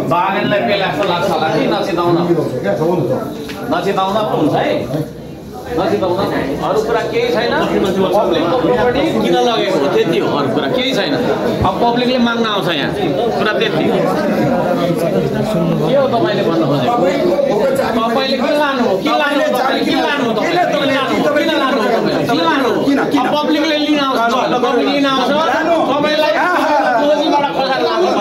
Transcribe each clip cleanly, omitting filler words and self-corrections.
बागनलाई पेला जस्तो लाग्छ होला कि नचिताउन हुन्छ है नचिताउन अरू कुरा केही छैन पब्लिकको प्रोपर्टी किन लगेको हो त्यति हो अरू कुरा केही छैन अब पब्लिकले माग्न आउँछ यहाँ कुरा त्यति के हो तपाईँले भन्नु खोजेको तपाईँले किन लानु हो अब पब्लिकले लिन आउँछ तपाईँलाई गोजीबाट खसार लाग्नु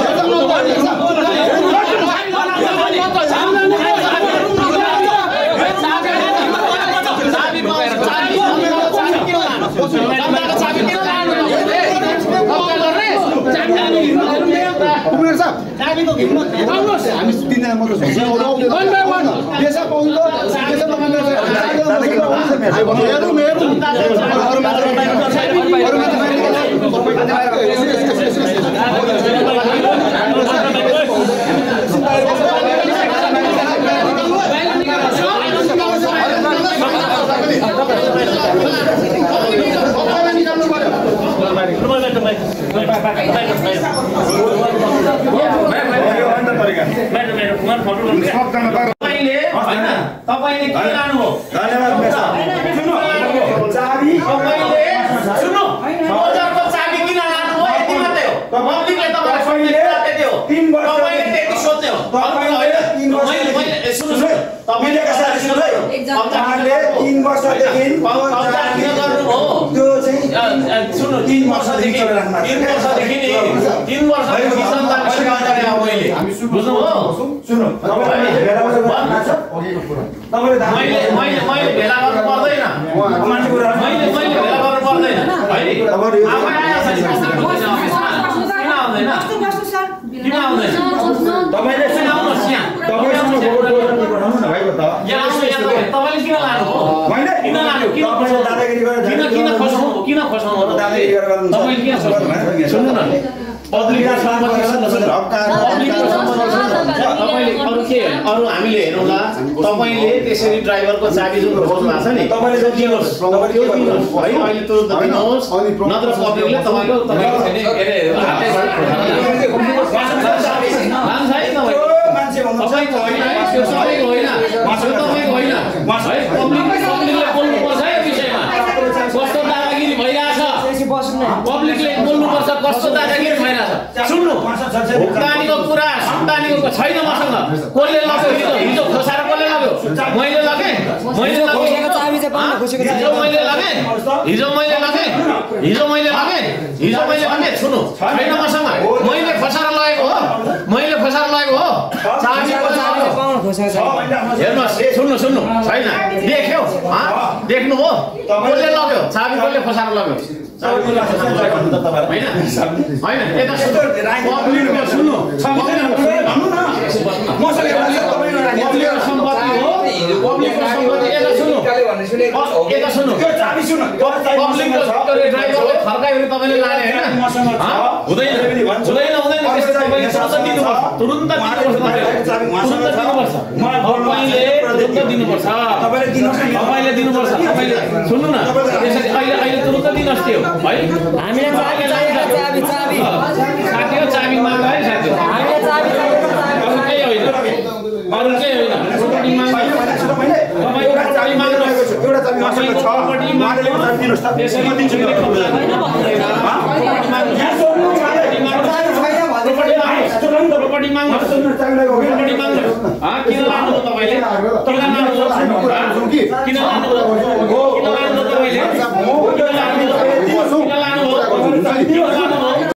तपाईले के लानु हो चाबी सुन्नु बजारको चाबी किन लानु हो यति मात्रै हो पब्लिकले तपाईलाई त्यति हो 3 वर्ष तपाईले त्यति सोच्ने हो तपाईले हैन 3 वर्ष मैले सुन्नु तपाईले कसरी सुन्नु तपाईले 3 वर्षदेखि कब्जा किन गर्नु हो त्यो चाहिँ सुन्नु 3 वर्षदेखि 3 वर्षदेखि सन्तान गरिरहेको हो मैले बुझ्नु हो सुन्नु तपाईले भेला गर्नु मैले भेला गर्नु पर्दैन मान्छे कुरा मैले भेला गर्नु पर्दैन हैन आफै आयो किन आउँदैन किन आउँदैन तपाईले सुनाउनुस् यहाँ तपाईसँग बोल्नु पठाउनु न भाइ बता यहाँ तपाईले किन लानु हो किन लानु किन दादागिरी गरेर किन खसाउनु हो दादागिरी गरेर तपाईले किन खसाउनु सुन्नु न पब्लिकका सम्पत्ति तपाईले अरु के अरु हामीले हेरौँला तपाईले त्यसरी ड्राइभरको चाबी जुन खोज्नु भएको छ नि तपाईले चाहिँ दिनुहोस् है अहिले तुरुन्त दिनुहोस् नत्र पब्लिकले तपाईको छैन के रे हातै लान्छ है मान्छे भन्नुहुन्छ होइन त्यो सबैको होइन तपाईँको होइन है पब्लिकले बोल्नुपर्छ है विषयमा कस्तो दादागिरी भइरहेछ पब्लिकले बोल्नुपर्छ कस्तो दादागिरी भइरहेछ सुन्नु भुक्तानीको कुरा सन्तानीको छैन मसँग कसले लग्यो हिजो खोसार कसले लग्यो मैले लगे हिजो मैले लगे सुन्नु छैन मसँग मैले खोसार लगेको हो चाबी हेर्नुहोस् सुन्नु छैन देख्यो देख्नु हो कसले लग्यो चाबी कसले फसाएर लग्यो होइन यता सुन्नु सुन्नु न अहिले तुरुन्त दिनुहोस् त्यो है साथी हो चाबी माग्दा है साथी अरू केही होइन किन